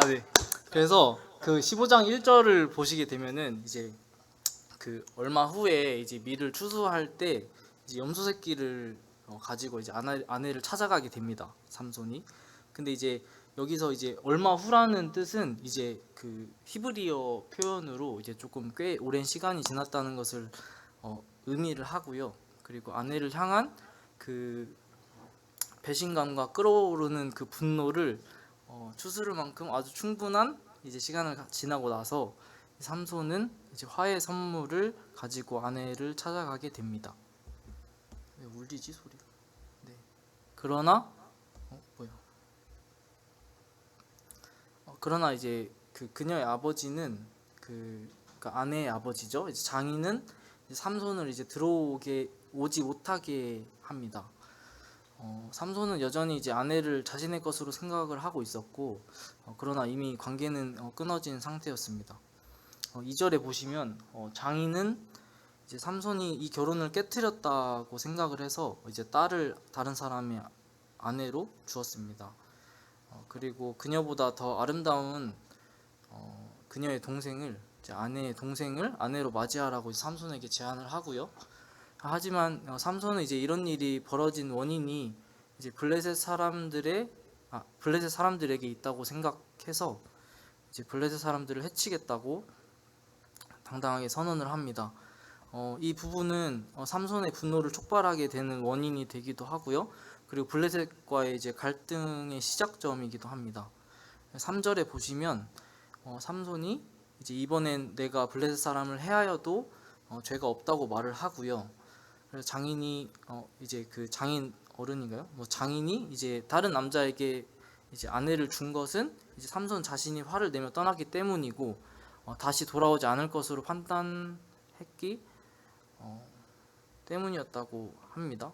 네. 그래서 그 15장 1절을 보시게 되면은 이제 그 얼마 후에 이제 밀을 추수할 때 이제 염소 새끼를 가지고 이제 아내를 찾아가게 됩니다. 삼손이. 근데 이제 여기서 이제 얼마 후라는 뜻은 이제 그 히브리어 표현으로 이제 조금 꽤 오랜 시간이 지났다는 것을 의미를 하고요. 그리고 아내를 향한 그 배신감과 끓어오르는 그 분노를 추스를 만큼 아주 충분한 이제 시간을 지나고 나서 삼손은 이제 화해 선물을 가지고 아내를 찾아가게 됩니다. 왜 울리지 소리가? 네. 그러나 그러나 이제 그 그녀의 아버지는 그러니까 아내의 아버지죠. 이제 장인은 이제 삼손을 이제 오지 못하게 합니다. 삼손은 여전히 이제 아내를 자신의 것으로 생각을 하고 있었고, 그러나 이미 관계는 끊어진 상태였습니다. 2절에 보시면 장인은 이제 삼손이 이 결혼을 깨뜨렸다고 생각을 해서 이제 딸을 다른 사람의 아내로 주었습니다. 그리고 그녀보다 더 아름다운 그녀의 동생을 이제 아내의 동생을 아내로 맞이하라고 삼손에게 제안을 하고요. 하지만 삼손은 이제 이런 일이 벌어진 원인이 이제 블레셋 사람들에게 있다고 생각해서 이제 블레셋 사람들을 해치겠다고 당당하게 선언을 합니다. 이 부분은 삼손의 분노를 촉발하게 되는 원인이 되기도 하고요. 그리고 블레셋과의 이제 갈등의 시작점이기도 합니다. 3절에 보시면 삼손이 이제 이번엔 내가 블레셋 사람을 해하여도 죄가 없다고 말을 하고요. 그래서 장인이 이제 그 장인 어른인가요? 장인이 이제 다른 남자에게 이제 아내를 준 것은 이제 삼손 자신이 화를 내며 떠났기 때문이고 다시 돌아오지 않을 것으로 판단했기 때문이었다고 합니다.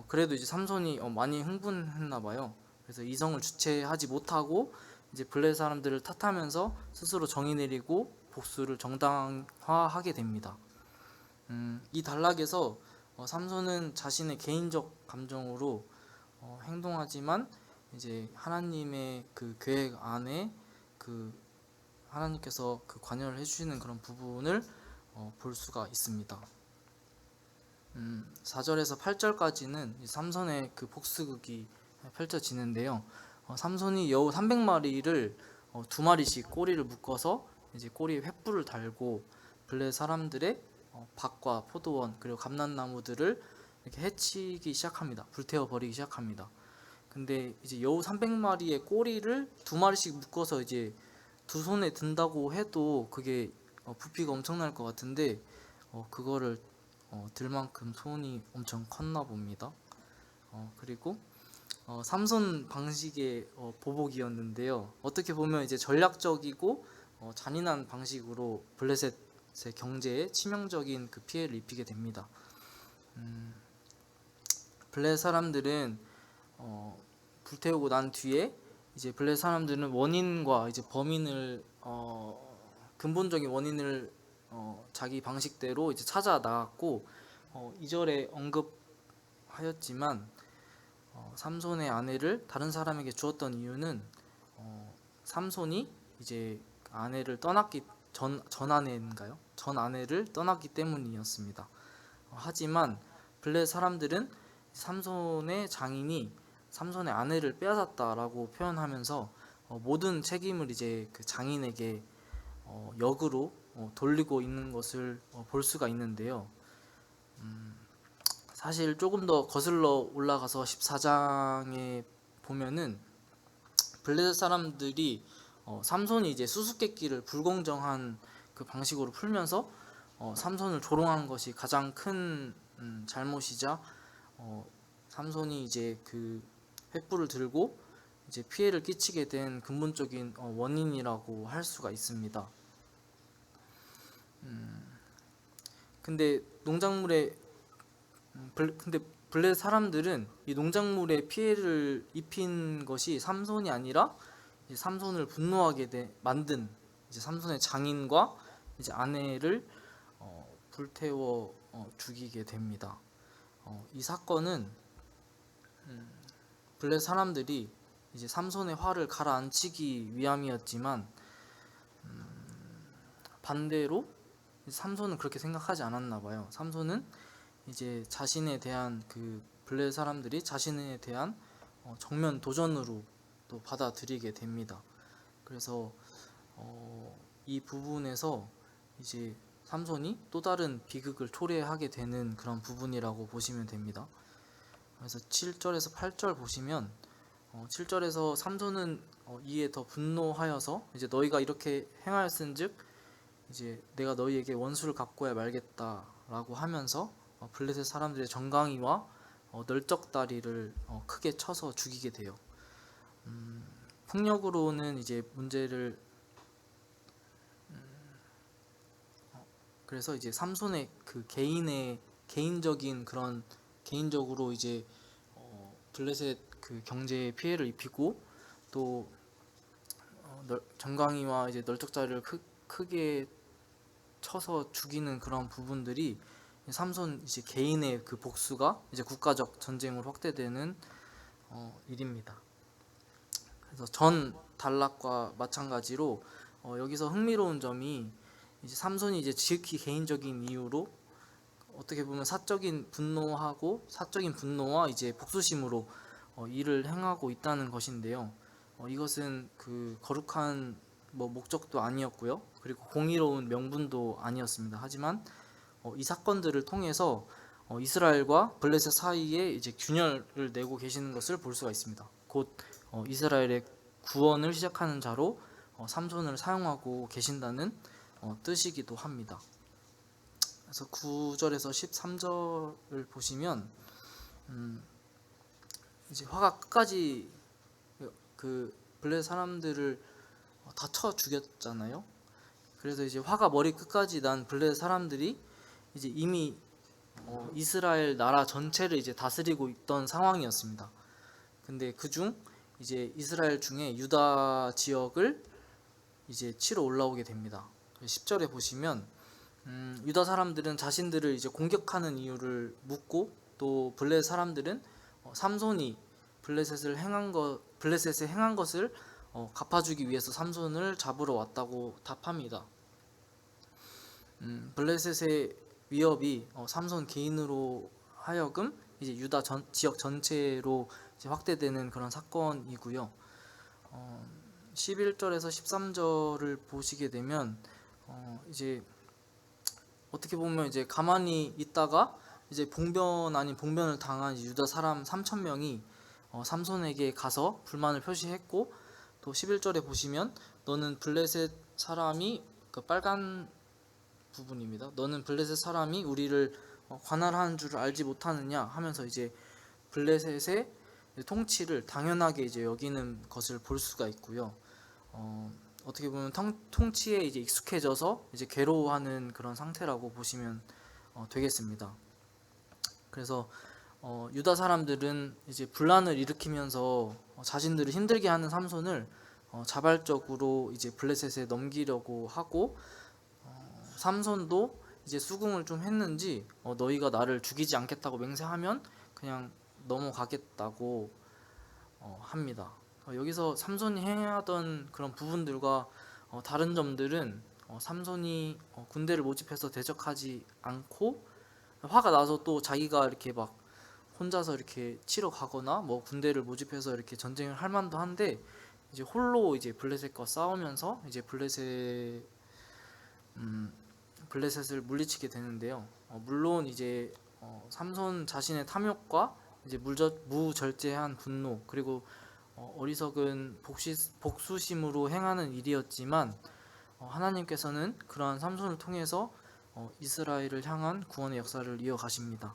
그래도 이제 삼손이 많이 흥분했나 봐요. 그래서 이성을 주체하지 못하고 이제 블레셋 사람들을 탓하면서 스스로 정의 내리고 복수를 정당화하게 됩니다. 이 단락에서 삼손은 자신의 개인적 감정으로 행동하지만 이제 하나님의 그 계획 안에 그 하나님께서 그 관여를 해주시는 그런 부분을 볼 수가 있습니다. 4절에서 8절까지는 삼손의 그 복수극이 펼쳐지는데요. 삼손이 여우 300마리를 2마리씩 꼬리를 묶어서 이제 꼬리에 횃불을 달고 블레셋 사람들의 밭과 포도원 그리고 감람나무들을 이렇게 해치기 시작합니다. 불태워 버리기 시작합니다. 근데 이제 여우 300마리의 꼬리를 2마리씩 묶어서 이제 두 손에 든다고 해도 그게 부피가 엄청날 것 같은데 그거를 들 만큼 손이 엄청 컸나 봅니다. 그리고 삼손 방식의 보복이었는데요. 어떻게 보면 이제 전략적이고 잔인한 방식으로 블레셋의 경제에 치명적인 그 피해를 입히게 됩니다. 블레셋 사람들은 불태우고 난 뒤에 이제 블레셋 사람들은 원인과 이제 범인을 근본적인 원인을 자기 방식대로 이제 찾아 나갔고 2절에 언급하였지만 삼손의 아내를 다른 사람에게 주었던 이유는 삼손이 이제 아내를 떠났기 전 아내를 떠났기 때문이었습니다. 하지만 블레셋 사람들은 삼손의 장인이 삼손의 아내를 빼앗았다라고 표현하면서 모든 책임을 이제 그 장인에게 역으로 돌리고 있는 것을 볼 수가 있는데요. 사실 조금 더 거슬러 올라가서 14장에 보면은 블레셋 사람들이 삼손이 이제 수수께끼를 불공정한 그 방식으로 풀면서 삼손을 조롱한 것이 가장 큰 잘못이자 삼손이 이제 그 횃불을 들고 이제 피해를 끼치게 된 근본적인 원인이라고 할 수가 있습니다. 근데 블레셋 사람들은 이 농작물에 피해를 입힌 것이 삼손이 아니라 이제 삼손을 분노하게 만든 이제 삼손의 장인과 이제 아내를 불태워 죽이게 됩니다. 이 사건은 블레셋 사람들이 이제 삼손의 화를 가라앉히기 위함이었지만 반대로 삼손은 그렇게 생각하지 않았나 봐요. 삼손은 이제 자신에 대한 그 블레셋 사람들이 자신에 대한 정면 도전으로 또 받아들이게 됩니다. 그래서 이 부분에서 이제 삼손이 또 다른 비극을 초래하게 되는 그런 부분이라고 보시면 됩니다. 그래서 7절에서 8절 보시면 7절에서 삼손은 이에 더 분노하여서 이제 너희가 이렇게 행하였은즉 이제 내가 너희에게 원수를 갚고야 말겠다라고 하면서 블레셋 사람들의 정강이와 널쩍다리를 크게 쳐서 죽이게 돼요. 폭력으로는 이제 문제를 그래서 이제 삼손의 그 개인적인 그런 개인적으로 이제 블레셋 그 경제에 피해를 입히고 또 정강이와 이제 널쩍다리를 크게 쳐서 죽이는 그런 부분들이 삼손 이제 개인의 그 복수가 이제 국가적 전쟁으로 확대되는 일입니다. 그래서 전 단락과 마찬가지로 여기서 흥미로운 점이 이제 삼손이 이제 지극히 개인적인 이유로 어떻게 보면 사적인 분노와 이제 복수심으로 일을 행하고 있다는 것인데요. 이것은 그 거룩한 목적도 아니었고요. 그리고 공의로운 명분도 아니었습니다. 하지만 이 사건들을 통해서 이스라엘과 블레셋 사이에 이제 균열을 내고 계시는 것을 볼 수가 있습니다. 곧 이스라엘의 구원을 시작하는 자로 삼손을 사용하고 계신다는 뜻이기도 합니다. 그래서 9절에서 13절을 보시면 이제 화가 끝까지 그 블레셋 사람들을 다 쳐 죽였잖아요. 그래서 이제 화가 머리 끝까지 난 블레셋 사람들이 이제 이미 이스라엘 나라 전체를 이제 다스리고 있던 상황이었습니다. 근데 그중 이제 이스라엘 중에 유다 지역을 이제 치러 올라오게 됩니다. 10절에 보시면 유다 사람들은 자신들을 이제 공격하는 이유를 묻고 또 블레셋 사람들은 삼손이 블레셋에 행한 것을 갚아주기 위해서 삼손을 잡으러 왔다고 답합니다. 블레셋의 위협이 삼손 개인으로 하여금 이제 유다 지역 전체로 이제 확대되는 그런 사건이고요. 11절에서 13절을 보시게 되면 이제 어떻게 보면 이제 가만히 있다가 이제 봉변 아닌 봉변을 당한 유다 사람 3,000명이 삼손에게 가서 불만을 표시했고 또 11절에 보시면 너는 블레셋 사람이 그 빨간 부분입니다. 너는 블레셋 사람이 우리를 관할하는 줄을 알지 못하느냐 하면서 이제 블레셋의 통치를 당연하게 이제 여기는 것을 볼 수가 있고요. 어떻게 보면 통치에 이제 익숙해져서 이제 괴로워하는 그런 상태라고 보시면 되겠습니다. 그래서 유다 사람들은 이제 분란을 일으키면서 자신들을 힘들게 하는 삼손을 자발적으로 이제 블레셋에 넘기려고 하고 삼손도 이제 수긍을 좀 했는지 너희가 나를 죽이지 않겠다고 맹세하면 그냥 넘어가겠다고 합니다. 여기서 삼손이 행하던 그런 부분들과 다른 점들은 삼손이 군대를 모집해서 대적하지 않고 화가 나서 또 자기가 이렇게 막 혼자서 이렇게 치러 가거나 뭐 군대를 모집해서 이렇게 전쟁을 할 만도 한데 이제 홀로 이제 블레셋과 싸우면서 이제 블레셋을 물리치게 되는데요. 물론 이제 삼손 자신의 탐욕과 이제 무절제한 분노 그리고 어리석은 복수심으로 행하는 일이었지만 하나님께서는 그러한 삼손을 통해서 이스라엘을 향한 구원의 역사를 이어가십니다.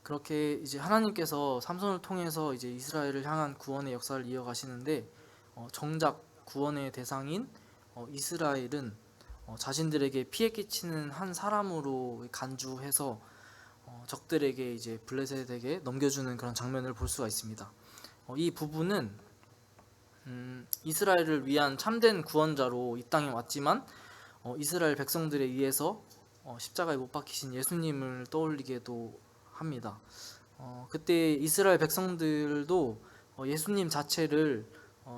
그렇게 이제 하나님께서 삼손을 통해서 이제 이스라엘을 향한 구원의 역사를 이어가시는데 정작 구원의 대상인 이스라엘은 자신들에게 피해 끼치는 한 사람으로 간주해서 적들에게 이제 블레셋에게 넘겨주는 그런 장면을 볼 수가 있습니다. 이 부분은 이스라엘을 위한 참된 구원자로 이 땅에 왔지만 이스라엘 백성들에 의해서 십자가에 못 박히신 예수님을 떠올리게도 합니다. 그때 이스라엘 백성들도 예수님 자체를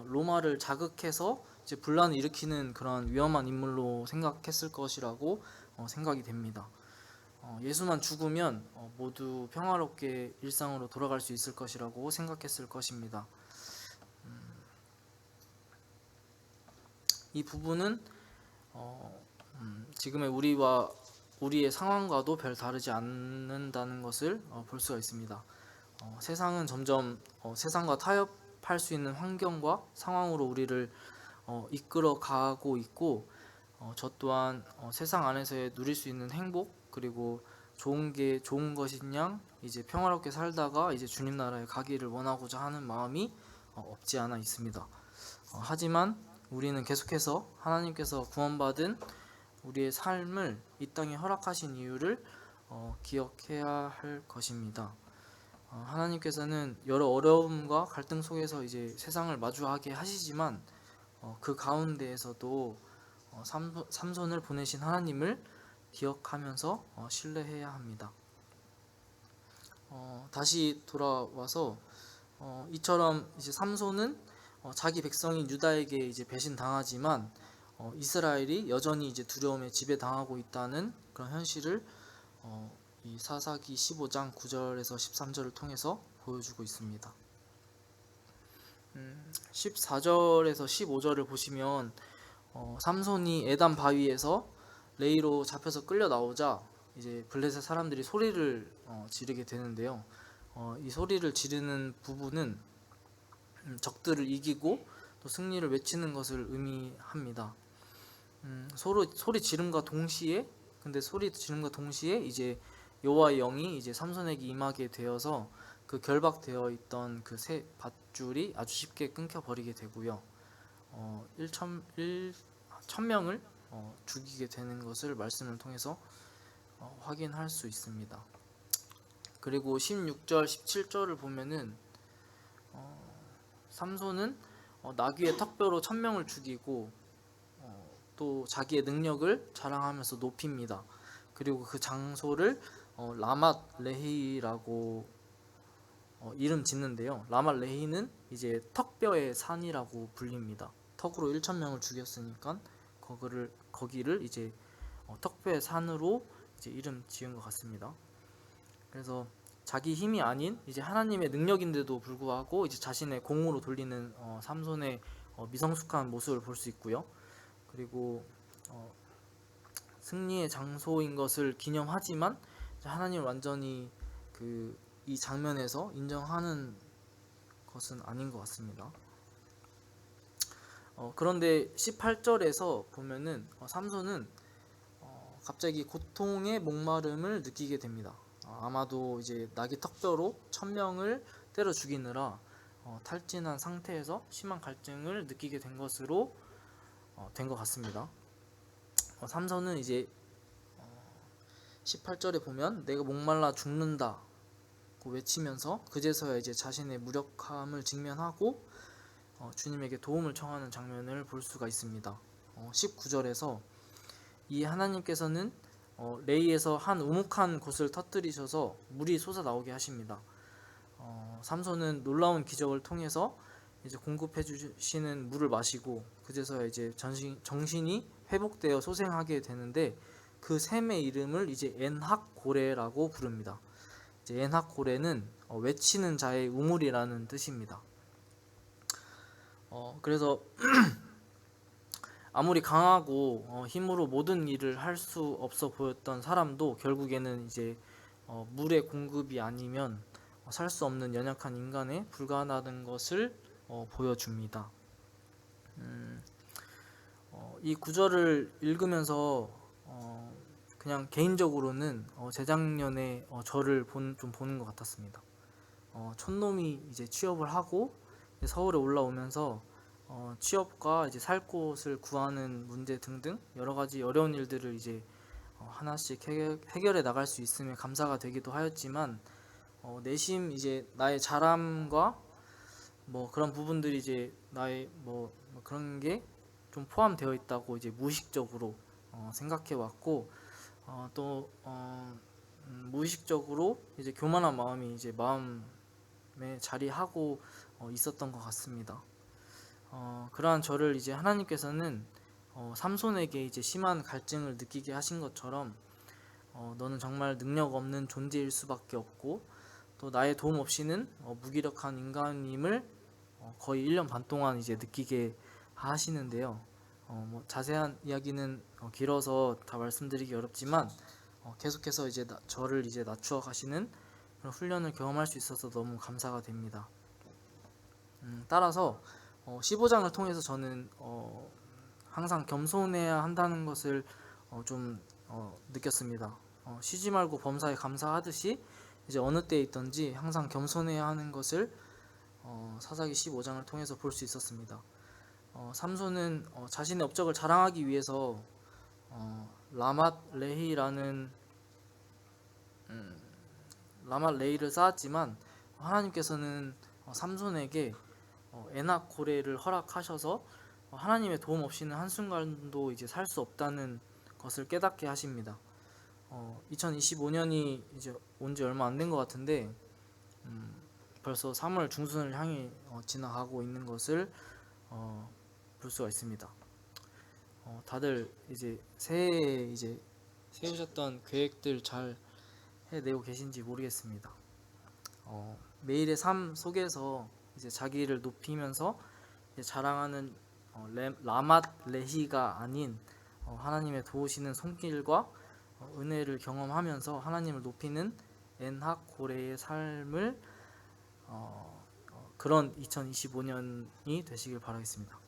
로마를 자극해서 이제 분란을 일으키는 그런 위험한 인물로 생각했을 것이라고 생각이 됩니다. 예수만 죽으면 모두 평화롭게 일상으로 돌아갈 수 있을 것이라고 생각했을 것입니다. 이 부분은 지금의 우리의 상황과도 별 다르지 않는다는 것을 볼 수가 있습니다. 세상은 점점 세상과 타협할 수 있는 환경과 상황으로 우리를 이끌어 가고 있고, 저 또한 세상 안에서의 누릴 수 있는 행복, 그리고 좋은 게 좋은 것인 양 이제 평화롭게 살다가 이제 주님 나라에 가기를 원하고자 하는 마음이 없지 않아 있습니다. 하지만 우리는 계속해서 하나님께서 구원받은 우리의 삶을 이 땅에 허락하신 이유를 기억해야 할 것입니다. 하나님께서는 여러 어려움과 갈등 속에서 이제 세상을 마주하게 하시지만 그 가운데에서도 삼손을 보내신 하나님을 기억하면서 신뢰해야 합니다. 다시 돌아와서 이처럼 이제 삼손은 자기 백성인 유다에게 이제 배신당하지만 이스라엘이 여전히 이제 두려움에 지배당하고 있다는 그런 현실을 이 사사기 15장 9절에서 13절을 통해서 보여주고 있습니다. 14절에서 15절을 보시면 삼손이 에단 바위에서 레이로 잡혀서 끌려 나오자 이제 블레셋 사람들이 소리를 지르게 되는데요. 이 소리를 지르는 부분은 적들을 이기고 또 승리를 외치는 것을 의미합니다. 소리 지름과 동시에 이제 여호와의 영이 이제 삼손에게 임하게 되어서 그 결박되어 있던 그 새 밧줄이 아주 쉽게 끊겨 버리게 되고요. 1,000명을 죽이게 되는 것을 말씀을 통해서 확인할 수 있습니다. 그리고 16절, 17절을 보면은 삼손은 나귀의 턱뼈로 1,000명을 죽이고 또 자기의 능력을 자랑하면서 높입니다. 그리고 그 장소를 라맛 레히라고 이름 짓는데요. 라맛 레히는 이제 턱뼈의 산이라고 불립니다. 턱으로 1,000명을 죽였으니까 거기를 이제 턱뼈의 산으로 이제 이름 지은 것 같습니다. 그래서 자기 힘이 아닌 이제 하나님의 능력인데도 불구하고 이제 자신의 공으로 돌리는 삼손의 미성숙한 모습을 볼 수 있고요. 그리고 승리의 장소인 것을 기념하지만 하나님 완전히 이 장면에서 인정하는 것은 아닌 것 같습니다. 그런데 18절에서 보면은 삼손은 갑자기 고통의 목마름을 느끼게 됩니다. 아마도 이제 나귀 턱뼈로 1,000명을 때려 죽이느라 탈진한 상태에서 심한 갈증을 느끼게 된 것으로 된 것 같습니다. 삼손은 이제 18절에 보면 내가 목말라 죽는다 고 외치면서 그제서야 이제 자신의 무력함을 직면하고 주님에게 도움을 청하는 장면을 볼 수가 있습니다. 19절에서 이 하나님께서는 레이에서 한 우묵한 곳을 터뜨리셔서 물이 솟아나오게 하십니다. 삼손은 놀라운 기적을 통해서 이제 공급해 주시는 물을 마시고 그제서야 이제 정신이 회복되어 소생하게 되는데 그 샘의 이름을 이제 엔학고레라고 부릅니다. 이제 엔학고레는 외치는 자의 우물이라는 뜻입니다. 그래서 아무리 강하고 힘으로 모든 일을 할 수 없어 보였던 사람도 결국에는 이제 물의 공급이 아니면 살 수 없는 연약한 인간에 불과하다는 것을 보여줍니다. 이 구절을 읽으면서 그냥 개인적으로는 재작년에 저를 좀 보는 것 같았습니다. 촌놈이 이제 취업을 하고 서울에 올라오면서 취업과 이제 살 곳을 구하는 문제 등등 여러 가지 어려운 일들을 이제 하나씩 해결해 나갈 수 있음에 감사가 되기도 하였지만 내심 이제 나의 자람과 뭐 그런 부분들이 이제 나의 뭐 그런 게 좀 포함되어 있다고 이제 무의식적으로 생각해 왔고 무의식적으로 이제 교만한 마음이 이제 마음에 자리하고 있었던 것 같습니다. 그러한 저를 이제 하나님께서는 삼손에게 이제 심한 갈증을 느끼게 하신 것처럼 너는 정말 능력 없는 존재일 수밖에 없고 또 나의 도움 없이는 무기력한 인간임을 거의 1년 반 동안 이제 느끼게 하시는데요. 뭐 자세한 이야기는 길어서 다 말씀드리기 어렵지만 계속해서 이제 저를 이제 낮추어 가시는 그런 훈련을 경험할 수 있어서 너무 감사가 됩니다. 따라서 15장을 통해서 저는 항상 겸손해야 한다는 것을 좀 느꼈습니다. 쉬지 말고 범사에 감사하듯이 이제 어느 때에 있든지 항상 겸손해야 하는 것을 사사기 15장을 통해서 볼 수 있었습니다. 삼손은 자신의 업적을 자랑하기 위해서 라맛 레히라는 라맛 레히를 쌓았지만 하나님께서는 삼손에게 에낙 고레를 허락하셔서 하나님의 도움 없이는 한순간도 이제 살 수 없다는 것을 깨닫게 하십니다. 2025년이 이제 온 지 얼마 안 된 것 같은데 벌써 3월 중순을 향해 지나가고 있는 것을 볼 수가 있습니다. 다들 이제 새해에 이제 세우셨던 계획들 잘 해내고 계신지 모르겠습니다. 매일의 삶 속에서 이제 자기를 높이면서 이제 자랑하는 라맛 레히가 아닌 하나님의 도우시는 손길과 은혜를 경험하면서 하나님을 높이는 엔학 고레의 삶을 그런 2025년이 되시길 바라겠습니다.